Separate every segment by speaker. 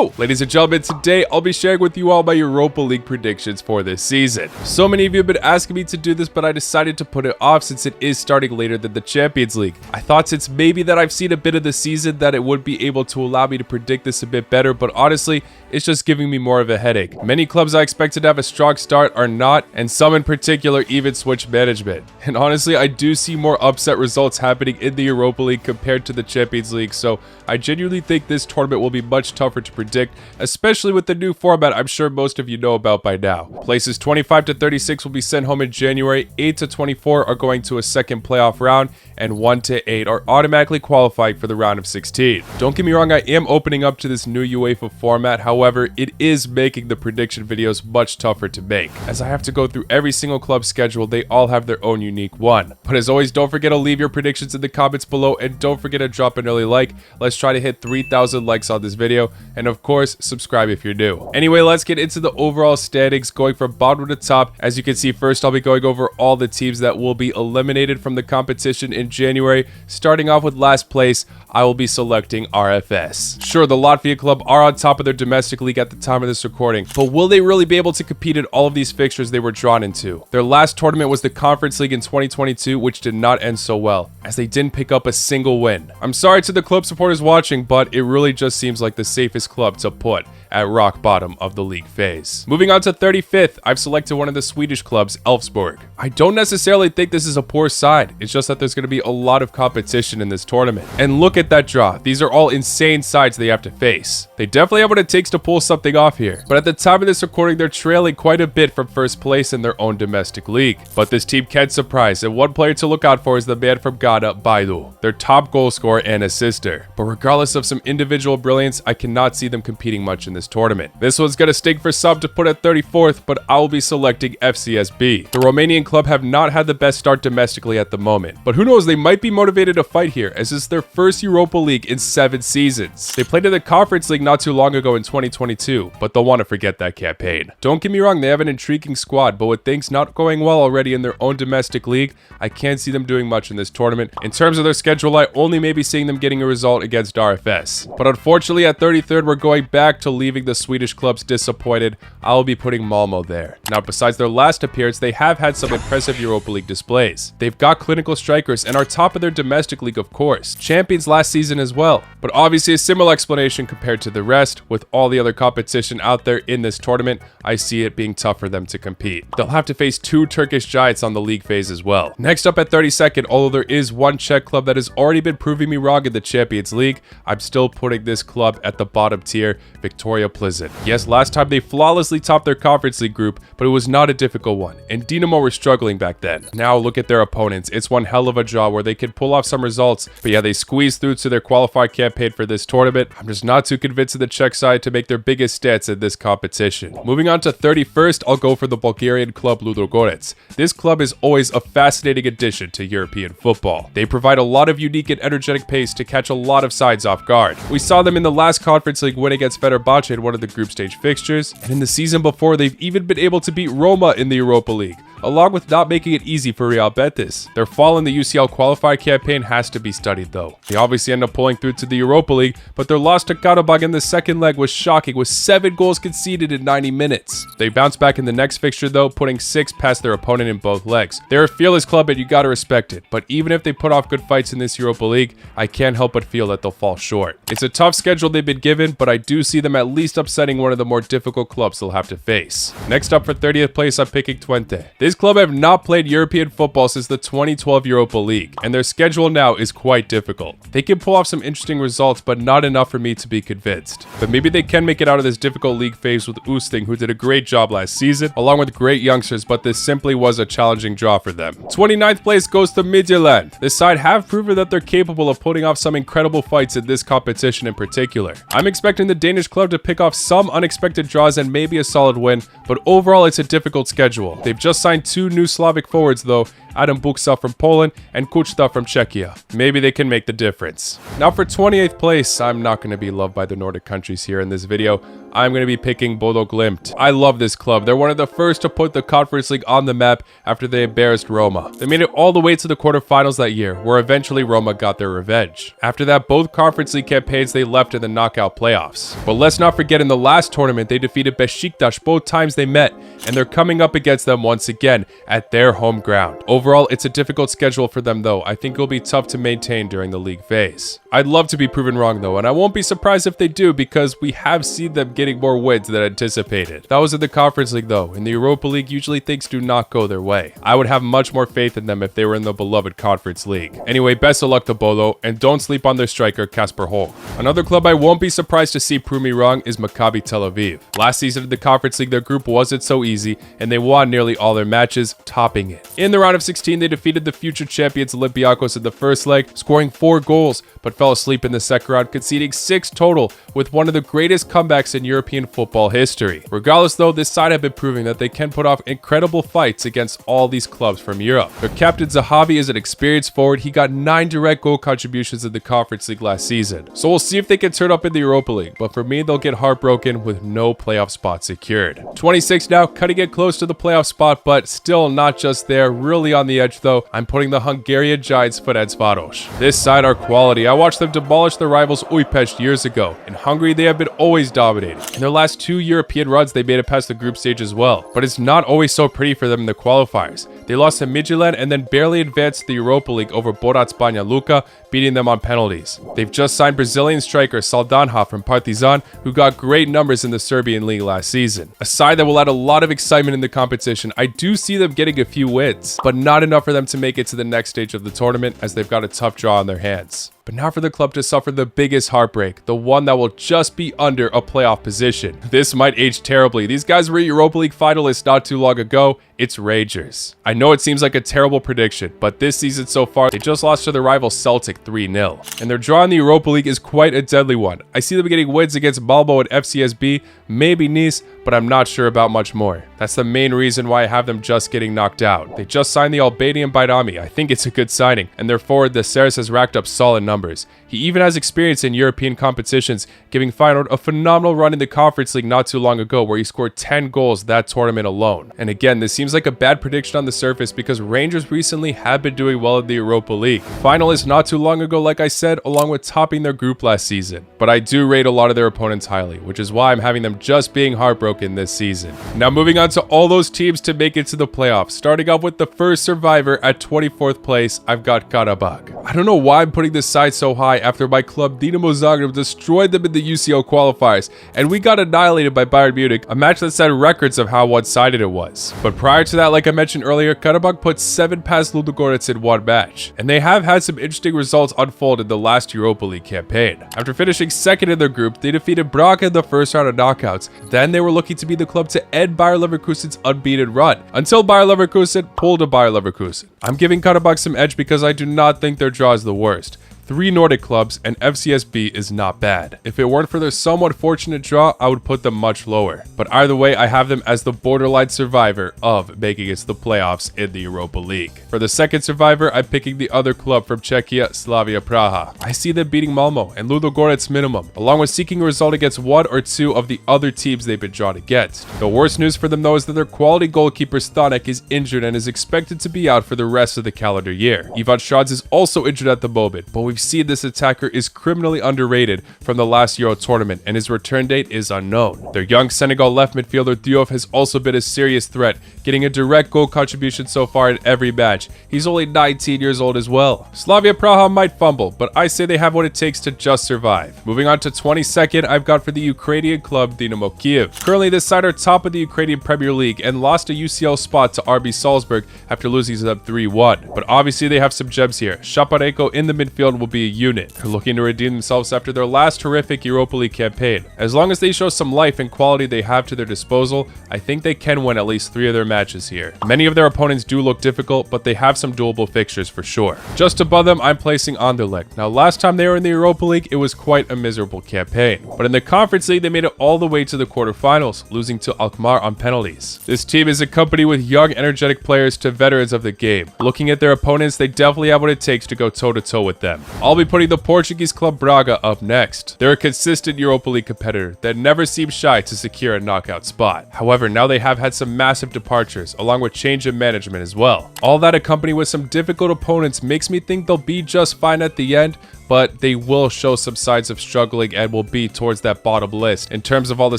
Speaker 1: Hello, ladies and gentlemen. Today I'll be sharing with you all my Europa League predictions for this season. So many of you have been asking me to do this, but I decided to put it off since it is starting later than the Champions League. I thought since maybe that I've seen a bit of the season that it would be able to allow me to predict this a bit better, but honestly, it's just giving me more of a headache. Many clubs I expected to have a strong start are not, and some in particular even switch management. And honestly, I do see more upset results happening in the Europa League compared to the Champions League, so I genuinely think this tournament will be much tougher to predict, especially with the new format I'm sure most of you know about by now. Places 25 to 36 will be sent home in January, 8 to 24 are going to a second playoff round, and 1 to 8 are automatically qualifying for the round of 16. Don't get me wrong, I am opening up to this new UEFA format, however, it is making the prediction videos much tougher to make, as I have to go through every single club's schedule. They all have their own unique one. But as always, don't forget to leave your predictions in the comments below, and don't forget to drop an early like. Let's try to hit 3,000 likes on this video, and of course, subscribe if you're new. Anyway, let's get into the overall standings, going from bottom to top. As you can see, first I'll be going over all the teams that will be eliminated from the competition in January. Starting off with last place, I will be selecting RFS. Sure, the Latvia club are on top of their domestic league at the time of this recording, but will they really be able to compete in all of these fixtures they were drawn into? Their last tournament was the Conference League in 2022, which did not end so well, as they didn't pick up a single win. I'm sorry to the club supporters watching, but it really just seems like the safest club to put at rock bottom of the league phase. Moving on to 35th, I've selected one of the Swedish clubs, Elfsborg. I don't necessarily think this is a poor side, it's just that there's going to be a lot of competition in this tournament. And look at that draw, these are all insane sides they have to face. They definitely have what it takes to pull something off here, but at the time of this recording, they're trailing quite a bit from first place in their own domestic league. But this team can surprise, and one player to look out for is the man from Ghana, Baidu, their top goal scorer and assister. But regardless of some individual brilliance, I cannot see them competing much in this tournament. This one's gonna stink for some to put at 34th, but I will be selecting FCSB. The Romanian club have not had the best start domestically at the moment, but who knows, they might be motivated to fight here, as it's their first Europa League in 7 seasons. They played in the Conference League not too long ago in 2022, but they'll want to forget that campaign. Don't get me wrong, they have an intriguing squad, but with things not going well already in their own domestic league, I can't see them doing much in this tournament. In terms of their schedule, I only may be seeing them getting a result against RFS. But unfortunately, at 33rd, we're going back to leaving the Swedish clubs disappointed. I will be putting Malmo there. Now, besides their last appearance, they have had some impressive Europa League displays. They've got clinical strikers and are top of their domestic league, of course. Champions last season as well. But obviously a similar explanation compared to the rest. With all the other competition out there in this tournament, I see it being tough for them to compete. They'll have to face 2 Turkish giants on the league phase as well. Next up at 32nd, although there is one Czech club that has already been proving me wrong in the Champions League, I'm still putting this club at the bottom tier, Victoria Plzeň. Yes, last time they flawlessly topped their Conference League group, but it was not a difficult one, and Dinamo were struggling back then. Now look at their opponents. It's one hell of a draw where they could pull off some results, but yeah, they squeezed through to their qualified campaign for this tournament. I'm just not too convinced of the Czech side to make their biggest stats in this competition. Moving on to 31st, I'll go for the Bulgarian club Ludogorets. This club is always a fascinating addition to European football. They provide a lot of unique and energetic pace to catch a lot of sides off guard. We saw them in the last Conference League win against Fenerbahce in one of the group stage fixtures, and in the season before, they've even been able to beat Roma in the Europa League, along with not making it easy for Real Betis. Their fall in the UCL qualifier campaign has to be studied though. They obviously end up pulling through to the Europa League, but their loss to Karabag in the second leg was shocking, with 7 goals conceded in 90 minutes. They bounced back in the next fixture though, putting 6 past their opponent in both legs. They're a fearless club and you gotta respect it, but even if they put off good fights in this Europa League, I can't help but feel that they'll fall short. It's a tough schedule they've been given, but I do see them at least upsetting one of the more difficult clubs they'll have to face. Next up for 30th place, I'm picking Twente. This club have not played European football since the 2012 Europa League, and their schedule now is quite difficult. They can pull off some interesting results, but not enough for me to be convinced. But maybe they can make it out of this difficult league phase with Oosting, who did a great job last season, along with great youngsters, but this simply was a challenging draw for them. 29th place goes to Midtjylland. This side have proven that they're capable of putting off some incredible fights in this competition in particular. I'm expecting the Danish club to pick off some unexpected draws and maybe a solid win, but overall it's a difficult schedule. They've just signed signed 2 new Slavic forwards though, Adam Buksa from Poland and Kuchta from Czechia. Maybe they can make the difference. Now for 28th place, I'm not going to be loved by the Nordic countries here in this video. I'm going to be picking Bodo Glimt. I love this club. They're one of the first to put the Conference League on the map after they embarrassed Roma. They made it all the way to the quarterfinals that year, where eventually Roma got their revenge. After that, both Conference League campaigns they left in the knockout playoffs. But let's not forget in the last tournament, they defeated Besiktas both times they met, and they're coming up against them once again at their home ground. Overall, it's a difficult schedule for them though. I think it'll be tough to maintain during the league phase. I'd love to be proven wrong though, and I won't be surprised if they do because we have seen them getting more wins than anticipated. That was in the Conference League though. In the Europa League, usually things do not go their way. I would have much more faith in them if they were in the beloved Conference League. Anyway, best of luck to Bodo, and don't sleep on their striker Kasper Holm. Another club I won't be surprised to see prove me wrong is Maccabi Tel Aviv. Last season in the Conference League, their group wasn't so easy, and they won nearly all their matches, topping it. In the round of 16, they defeated the future champions Olympiacos in the first leg, scoring 4 goals, but fell asleep in the second round, conceding 6 total, with one of the greatest comebacks in European football history. Regardless though, this side have been proving that they can put off incredible fights against all these clubs from Europe. Their captain Zahavi is an experienced forward. He got 9 direct goal contributions in the Conference League last season. So we'll see if they can turn up in the Europa League, but for me, they'll get heartbroken with no playoff spot secured. 26 now, cutting it close to the playoff spot, but still not just there, really on the edge though. I'm putting the Hungarian Giants Ferencváros. This side are quality. I watched them demolish their rivals Újpest years ago. In Hungary, they have been always dominating. In their last 2 European runs, they made it past the group stage as well. But it's not always so pretty for them in the qualifiers. They lost to Midtjylland and then barely advanced to the Europa League over Borac Banja Luka, beating them on penalties. They've just signed Brazilian striker Saldanha from Partizan, who got great numbers in the Serbian league last season. A side that will add a lot of excitement in the competition. I do see them getting a few wins, but not enough for them to make it to the next stage of the tournament as they've got a tough draw on their hands. But now for the club to suffer the biggest heartbreak, the one that will just be under a playoff position. This might age terribly. These guys were Europa League finalists not too long ago. It's Rangers. I know it seems like a terrible prediction, but this season so far, they just lost to their rival Celtic 3-0. And their draw in the Europa League is quite a deadly one. I see them getting wins against Malmo and FCSB, maybe Nice, but I'm not sure about much more. That's the main reason why I have them just getting knocked out. They just signed the Albanian Bayrami. I think it's a good signing, and their forward, the Seres, has racked up solid numbers. He even has experience in European competitions, giving Feyenoord a phenomenal run in the Conference League not too long ago where he scored 10 goals that tournament alone. And again, this seems like a bad prediction on the surface because Rangers recently have been doing well in the Europa League. Finalists not too long ago, like I said, along with topping their group last season. But I do rate a lot of their opponents highly, which is why I'm having them just being heartbroken this season. Now moving on to all those teams to make it to the playoffs. Starting off with the first survivor at 24th place, I've got Karabakh. I don't know why I'm putting this side so high after my club Dinamo Zagreb destroyed them in the UCL qualifiers, and we got annihilated by Bayern Munich, a match that set records of how one-sided it was. But prior to that, like I mentioned earlier, Karabakh put 7 past Ludogorets in one match, and they have had some interesting results unfold in the last Europa League campaign. After finishing second in their group, they defeated Braga in the first round of knockouts. Then they were looking to be the club to end Bayer Leverkusen's unbeaten run, until Bayer Leverkusen pulled a Bayer Leverkusen. I'm giving Karabakh some edge because I do not think their draw is the worst. 3 Nordic clubs, and FCSB is not bad. If it weren't for their somewhat fortunate draw, I would put them much lower. But either way, I have them as the borderline survivor of making it to the playoffs in the Europa League. For the second survivor, I'm picking the other club from Czechia, Slavia Praha. I see them beating Malmo and Ludogorets minimum, along with seeking a result against 1 or 2 of the other teams they've been drawn against. The worst news for them though is that their quality goalkeeper Stanek is injured and is expected to be out for the rest of the calendar year. Ivan Šranc is also injured at the moment, but we've seen this attacker is criminally underrated from the last Euro tournament, and his return date is unknown. Their young Senegal left midfielder Diouf has also been a serious threat, getting a direct goal contribution so far in every match. He's only 19 years old as well. Slavia Praha might fumble, but I say they have what it takes to just survive. Moving on to 22nd, I've got for the Ukrainian club Dynamo Kiev. Currently, this side are top of the Ukrainian Premier League and lost a UCL spot to RB Salzburg after losing to them 3-1. But obviously, they have some gems here. Shaparenko in the midfield will be a unit. They're looking to redeem themselves after their last horrific Europa League campaign. As long as they show some life and quality they have to their disposal, I think they can win at least 3 of their matches here. Many of their opponents do look difficult, but they have some doable fixtures for sure. Just above them, I'm placing Anderlecht. Now, last time they were in the Europa League, it was quite a miserable campaign. But in the Conference League, they made it all the way to the quarterfinals, losing to Alkmaar on penalties. This team is a company with young, energetic players to veterans of the game. Looking at their opponents, they definitely have what it takes to go toe-to-toe with them. I'll be putting the Portuguese club Braga up next. They're a consistent Europa League competitor that never seems shy to secure a knockout spot. However, now they have had some massive departures, along with change in management as well. All that accompanied with some difficult opponents makes me think they'll be just fine at the end, but they will show some signs of struggling and will be towards that bottom list in terms of all the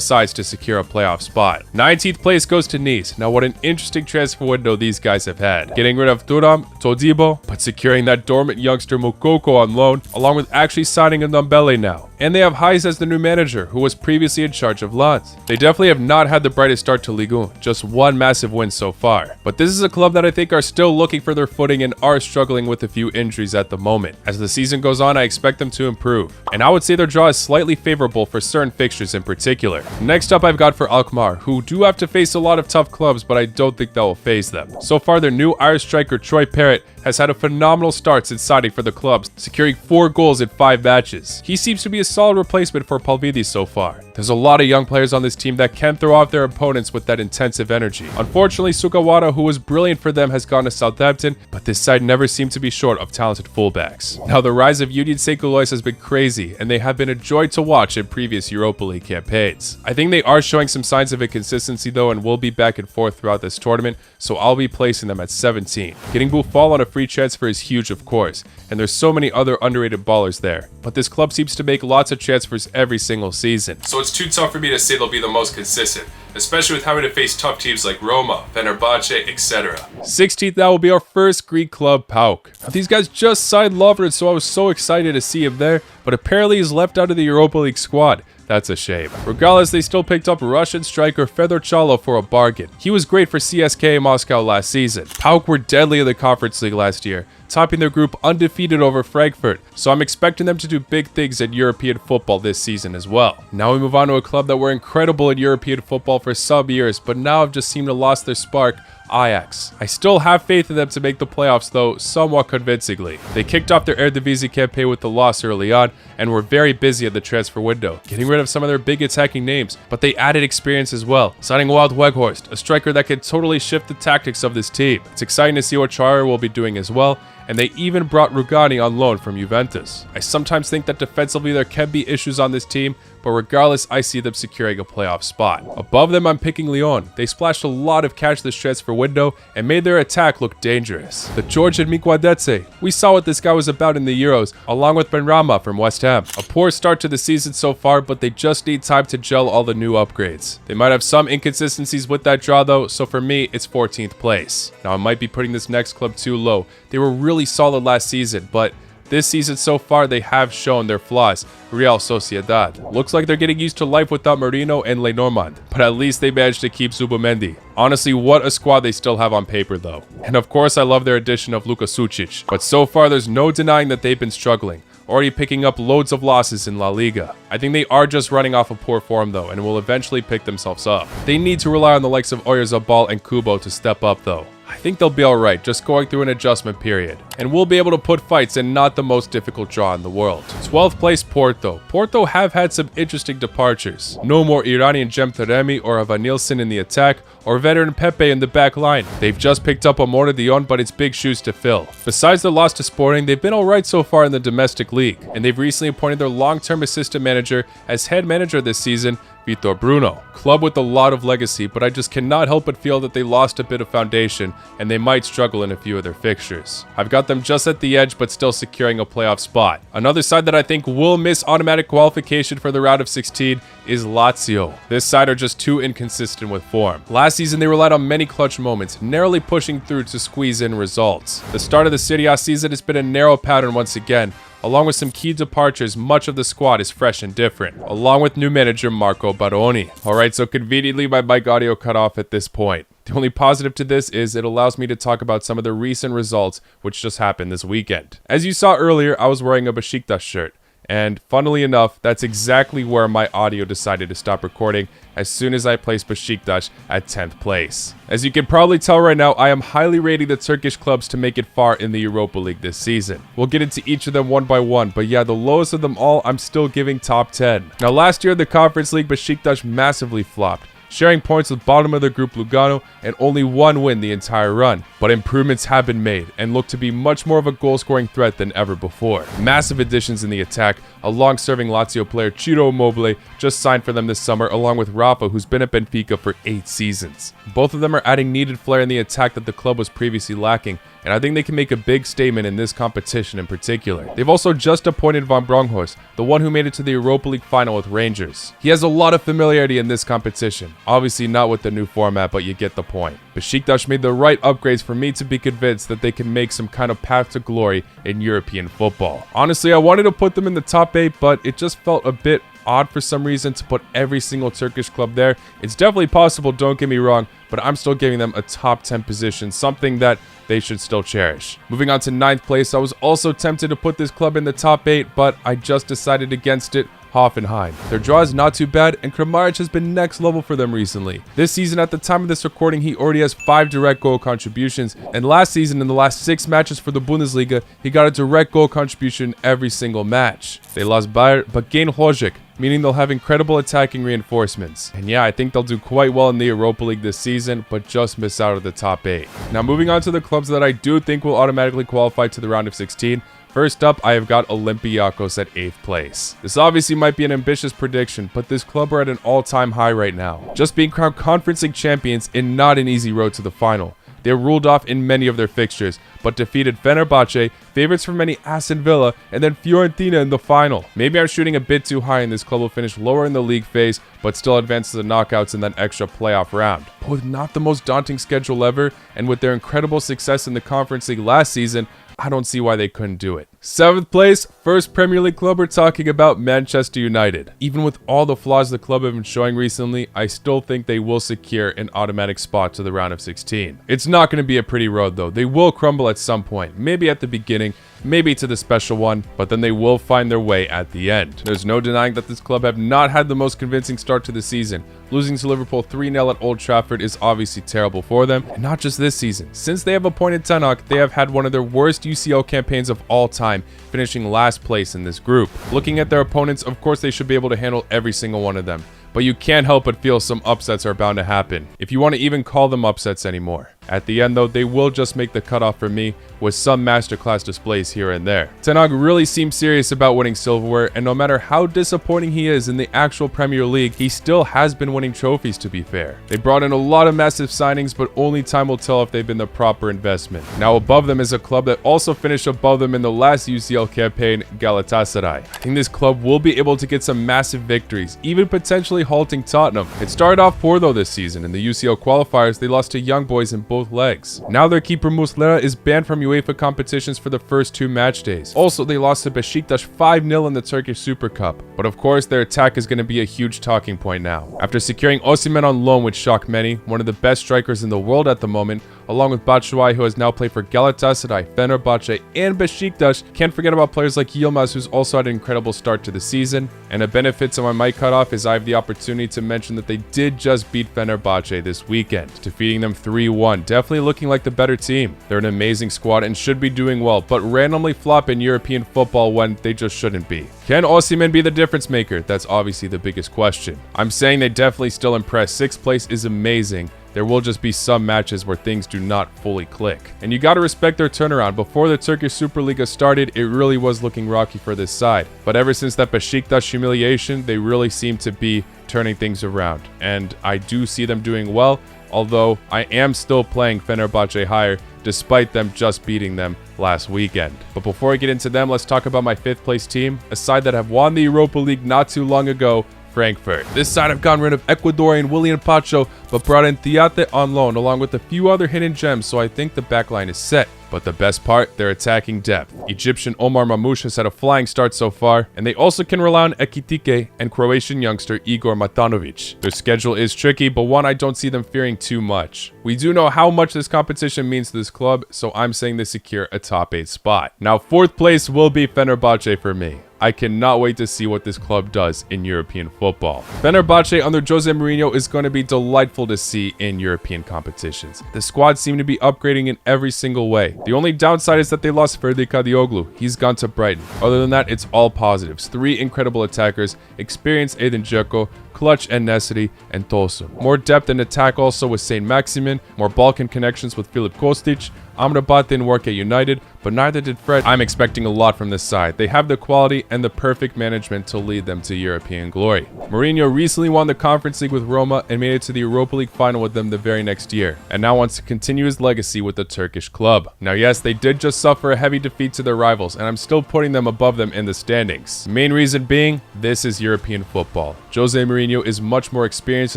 Speaker 1: sides to secure a playoff spot. 19th place goes to Nice. Now, what an interesting transfer window these guys have had. Getting rid of Thuram, Todibo, but securing that dormant youngster Moukoko on loan, along with actually signing a Ndombele now. And they have Hayes as the new manager, who was previously in charge of Lens. They definitely have not had the brightest start to Ligue 1, just one massive win so far. But this is a club that I think are still looking for their footing and are struggling with a few injuries at the moment. As the season goes on, I expect them to improve. And I would say their draw is slightly favorable for certain fixtures in particular. Next up, I've got for Alkmaar, who do have to face a lot of tough clubs, but I don't think that will faze them. So far, their new Irish striker Troy Parrott has had a phenomenal start since signing for the club, securing 4 goals in 5 matches. He seems to be a solid replacement for Palvidis so far. There's a lot of young players on this team that can throw off their opponents with that intensive energy. Unfortunately, Sugawara, who was brilliant for them, has gone to Southampton, but this side never seemed to be short of talented fullbacks. Now, the rise of Union Saint-Gilloise has been crazy, and they have been a joy to watch in previous Europa League campaigns. I think they are showing some signs of inconsistency though, and will be back and forth throughout this tournament, so I'll be placing them at 17. Getting Buffal on a free transfer is huge, of course, and there's so many other underrated ballers there. But this club seems to make lots of transfers every single season, so it's too tough for me to say they'll be the most consistent, especially with having to face tough teams like Roma, Fenerbahce, etc. 16th, that will be our first Greek club, PAOK. Now, these guys just signed Lovren, so I was so excited to see him there, but apparently he's left out of the Europa League squad. That's a shame. Regardless, they still picked up Russian striker Fedor Chalo for a bargain. He was great for CSKA Moscow last season. PAOK were deadly in the Conference League last year, topping their group undefeated over Frankfurt, so I'm expecting them to do big things in European football this season as well. Now we move on to a club that were incredible in European football for some years, but now have just seemed to lost their spark, Ajax. I still have faith in them to make the playoffs though, somewhat convincingly. They kicked off their Eredivisie campaign with the loss early on, and were very busy at the transfer window, getting rid of some of their big attacking names, but they added experience as well, signing Wout Weghorst, a striker that can totally shift the tactics of this team. It's exciting to see what Traore will be doing as well, and they even brought Rugani on loan from Juventus. I sometimes think that defensively there can be issues on this team, but regardless, I see them securing a playoff spot. Above them, I'm picking Lyon. They splashed a lot of cash this transfer window and made their attack look dangerous. The Georgian Mikwadetse, we saw what this guy was about in the Euros, along with Benrahma from West Ham. A poor start to the season so far, but they just need time to gel all the new upgrades. They might have some inconsistencies with that draw though, so for me, it's 14th place. Now, I might be putting this next club too low. They were really solid last season, but this season so far, they have shown their flaws. Real Sociedad. Looks like they're getting used to life without Marino and Lenormand, but at least they managed to keep Zubomendi. Honestly, what a squad they still have on paper though. And of course, I love their addition of Luka Sucic, but so far there's no denying that they've been struggling, already picking up loads of losses in La Liga. I think they are just running off of poor form though, and will eventually pick themselves up. They need to rely on the likes of Oyarzabal and Kubo to step up though. I think they'll be alright, just going through an adjustment period. And we'll be able to put fights in not the most difficult draw in the world. 12th place, Porto. Porto have had some interesting departures. No more Iranian Cem Taremi or Evanilson in the attack, or veteran Pepe in the back line. They've just picked up Amora Dion, but it's big shoes to fill. Besides the loss to Sporting, they've been alright so far in the domestic league, and they've recently appointed their long-term assistant manager as head manager this season, Vitor Bruno. Club with a lot of legacy, but I just cannot help but feel that they lost a bit of foundation, and they might struggle in a few of their fixtures. I've got them just at the edge, but still securing a playoff spot. Another side that I think will miss automatic qualification for the round of 16 is Lazio. This side are just too inconsistent with form. Last season, they relied on many clutch moments, narrowly pushing through to squeeze in results. The start of the Serie A season has been a narrow pattern once again, Along with some key departures, much of the squad is fresh and different, along with new manager Marco Baroni. Alright, so conveniently my mic audio cut off at this point. The only positive to this is it allows me to talk about some of the recent results which just happened this weekend. As you saw earlier, I was wearing a Besiktas shirt. And funnily enough, that's exactly where my audio decided to stop recording as soon as I placed Besiktas at 10th place. As you can probably tell right now, I am highly rating the Turkish clubs to make it far in the Europa League this season. We'll get into each of them one by one, but yeah, the lowest of them all, I'm still giving top 10. Now last year in the Conference League, Besiktas massively flopped, sharing points with bottom of the group Lugano and only one win the entire run. But improvements have been made and look to be much more of a goal-scoring threat than ever before. Massive additions in the attack, a long-serving Lazio player Ciro Immobile just signed for them this summer, along with Rafa, who's been at Benfica for 8 seasons. Both of them are adding needed flair in the attack that the club was previously lacking, and I think they can make a big statement in this competition in particular. They've also just appointed Van Bronckhorst, the one who made it to the Europa League final with Rangers. He has a lot of familiarity in this competition, obviously not with the new format, but you get the point. Besiktas made the right upgrades for me to be convinced that they can make some kind of path to glory in European football. Honestly, I wanted to put them in the top 8, but it just felt a bit odd for some reason to put every single Turkish club there. It's definitely possible, don't get me wrong, but I'm still giving them a top 10 position, something that they should still cherish. Moving on to 9th place, I was also tempted to put this club in the top 8, but I just decided against it. Hoffenheim. Their draw is not too bad, and Kramaric has been next level for them recently. This season, at the time of this recording, he already has 5 direct goal contributions, and last season, in the last 6 matches for the Bundesliga, he got a direct goal contribution every single match. They lost Bayer, but gained Hložek, meaning they'll have incredible attacking reinforcements. And yeah, I think they'll do quite well in the Europa League this season, but just miss out of the top 8. Now moving on to the clubs that I do think will automatically qualify to the round of 16. First up, I have got Olympiacos at 8th place. This obviously might be an ambitious prediction, but this club are at an all-time high right now, just being crowned Conference League champions and not an easy road to the final. They were ruled off in many of their fixtures, but defeated Fenerbahce, favorites for many Aston Villa, and then Fiorentina in the final. Maybe I'm shooting a bit too high and this club will finish lower in the league phase, but still advance to the knockouts in that extra playoff round. But with not the most daunting schedule ever, and with their incredible success in the Conference League last season, I don't see why they couldn't do it. 7th place, first Premier League club we're talking about, Manchester United. Even with all the flaws the club have been showing recently, I still think they will secure an automatic spot to the round of 16. It's not going to be a pretty road though. They will crumble at some point, maybe at the beginning, maybe to the special one, but then they will find their way at the end. There's no denying that this club have not had the most convincing start to the season. Losing to Liverpool 3-0 at Old Trafford is obviously terrible for them, and not just this season. Since they have appointed Ten Hag, they have had one of their worst UCL campaigns of all time, finishing last place in this group. Looking at their opponents, of course they should be able to handle every single one of them, but you can't help but feel some upsets are bound to happen, if you want to even call them upsets anymore. At the end though, they will just make the cutoff for me, with some masterclass displays here and there. Ten Hag really seems serious about winning silverware, and no matter how disappointing he is in the actual Premier League, he still has been winning trophies, to be fair. They brought in a lot of massive signings, but only time will tell if they've been the proper investment. Now above them is a club that also finished above them in the last UCL campaign, Galatasaray. I think this club will be able to get some massive victories, even potentially halting Tottenham. It started off poor though this season. In the UCL qualifiers, they lost to Young Boys in both legs. Now their keeper Muslera is banned from UEFA competitions for the first 2 match days. Also, they lost to Besiktas 5-0 in the Turkish Super Cup. But of course, their attack is going to be a huge talking point now. After securing Osimhen on loan, which shocked many, one of the best strikers in the world at the moment, along with Batshuayi, who has now played for Galatasaray, Fenerbahce, and Besiktas. Can't forget about players like Yilmaz, who's also had an incredible start to the season. And a benefit to my mic cutoff is I have the opportunity to mention that they did just beat Fenerbahce this weekend, defeating them 3-1. Definitely looking like the better team. They're an amazing squad and should be doing well, but randomly flop in European football when they just shouldn't be. Can Osimhen be the difference maker? That's obviously the biggest question. I'm saying they definitely still impress. 6th place is amazing. There will just be some matches where things do not fully click. And you gotta respect their turnaround. Before the Turkish Superliga started, it really was looking rocky for this side. But ever since that Besiktas humiliation, they really seem to be turning things around. And I do see them doing well, although I am still playing Fenerbahce higher, despite them just beating them last weekend. But before I get into them, let's talk about my 5th place team, a side that have won the Europa League not too long ago, Frankfurt. This side have gotten rid of Ecuadorian William Pacho, but brought in Theate on loan, along with a few other hidden gems, so I think the backline is set. But the best part, their attacking depth. Egyptian Omar Mamouche has had a flying start so far, and they also can rely on Ekitike and Croatian youngster Igor Matanovic. Their schedule is tricky, but one I don't see them fearing too much. We do know how much this competition means to this club, so I'm saying they secure a top 8 spot. Now, 4th place will be Fenerbahce for me. I cannot wait to see what this club does in European football. Fenerbahce under Jose Mourinho is going to be delightful to see in European competitions. The squad seem to be upgrading in every single way. The only downside is that they lost Ferdi Kadioglu. He's gone to Brighton. Other than that, it's all positives. 3 incredible attackers, experienced Edin Dzeko, Clutch and Nesri, and Tosun. More depth in attack also with Saint Maximin, more Balkan connections with Filip Kostic. Amrabat didn't work at United, but neither did Fred. I'm expecting a lot from this side. They have the quality and the perfect management to lead them to European glory. Mourinho recently won the Conference League with Roma and made it to the Europa League final with them the very next year, and now wants to continue his legacy with the Turkish club. Now yes, they did just suffer a heavy defeat to their rivals, and I'm still putting them above them in the standings. Main reason being, this is European football. Jose Mourinho is much more experienced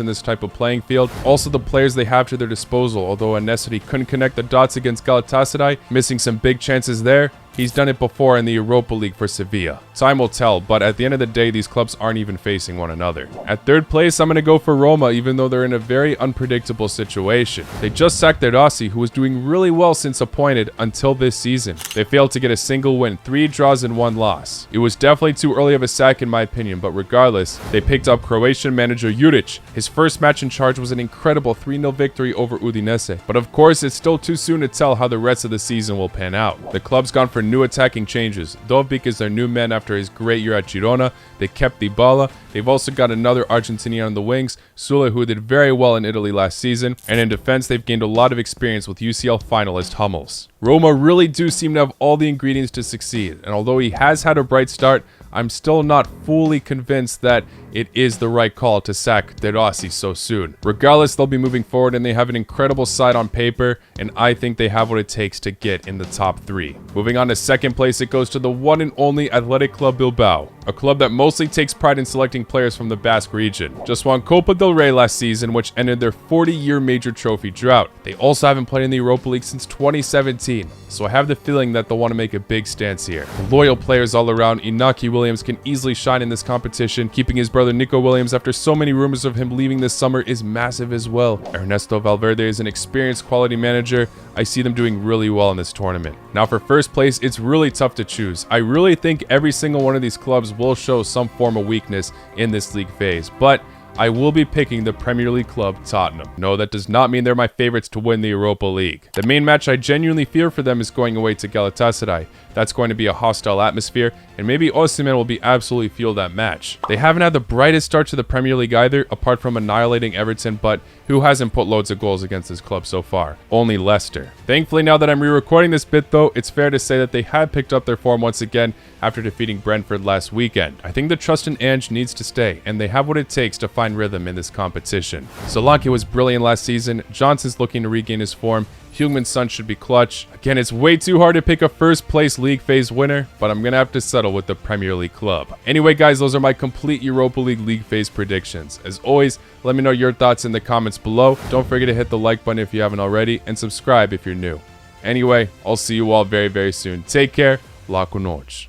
Speaker 1: in this type of playing field. Also the players they have to their disposal, although Nesri couldn't connect the dots against Galatasaray, missing some big chances there. He's done it before in the Europa League for Sevilla. Time will tell, but at the end of the day, these clubs aren't even facing one another. At 3rd place, I'm going to go for Roma, even though they're in a very unpredictable situation. They just sacked their Rossi, who was doing really well since appointed until this season. They failed to get a single win, 3 draws and 1 loss. It was definitely too early of a sack in my opinion, but regardless, they picked up Croatian manager Juric. His first match in charge was an incredible 3-0 victory over Udinese. But of course, it's still too soon to tell how the rest of the season will pan out. The club's gone for new attacking changes. Dovbik is their new man after his great year at Girona. They kept Dybala. They've also got another Argentinian on the wings, Sule, who did very well in Italy last season. And in defense, they've gained a lot of experience with UCL finalist Hummels. Roma really do seem to have all the ingredients to succeed, and although he has had a bright start, I'm still not fully convinced that it is the right call to sack De Rossi so soon. Regardless, they'll be moving forward and they have an incredible side on paper, and I think they have what it takes to get in the top 3. Moving on to 2nd place, it goes to the one and only Athletic Club Bilbao, a club that mostly takes pride in selecting players from the Basque region. Just won Copa del Rey last season, which ended their 40-year major trophy drought. They also haven't played in the Europa League since 2017, so I have the feeling that they'll want to make a big stance here. Loyal players all around. Inaki Williams can easily shine in this competition. Keeping his brother Nico Williams after so many rumors of him leaving this summer is massive as well. Ernesto Valverde is an experienced quality manager. I see them doing really well in this tournament. Now for 1st place, it's really tough to choose. I really think every single one of these clubs will show some form of weakness in this league phase, but I will be picking the Premier League club Tottenham. No, that does not mean they're my favorites to win the Europa League. The main match I genuinely fear for them is going away to Galatasaray. That's going to be a hostile atmosphere, and maybe Osimhen will be absolutely fueled that match. They haven't had the brightest start to the Premier League either, apart from annihilating Everton, but who hasn't put loads of goals against this club so far? Only Leicester. Thankfully, now that I'm re-recording this bit though, it's fair to say that they have picked up their form once again after defeating Brentford last weekend. I think the trust in Ange needs to stay, and they have what it takes to find rhythm in this competition. Solanke was brilliant last season, Johnson's looking to regain his form, Heung-min Son should be clutch. Again, it's way too hard to pick a 1st place league phase winner, but I'm gonna have to settle with the Premier League club. Anyway guys, those are my complete Europa League phase predictions. As always, let me know your thoughts in the comments below. Don't forget to hit the like button if you haven't already, and subscribe if you're new. Anyway, I'll see you all very soon. Take care. La cu noci.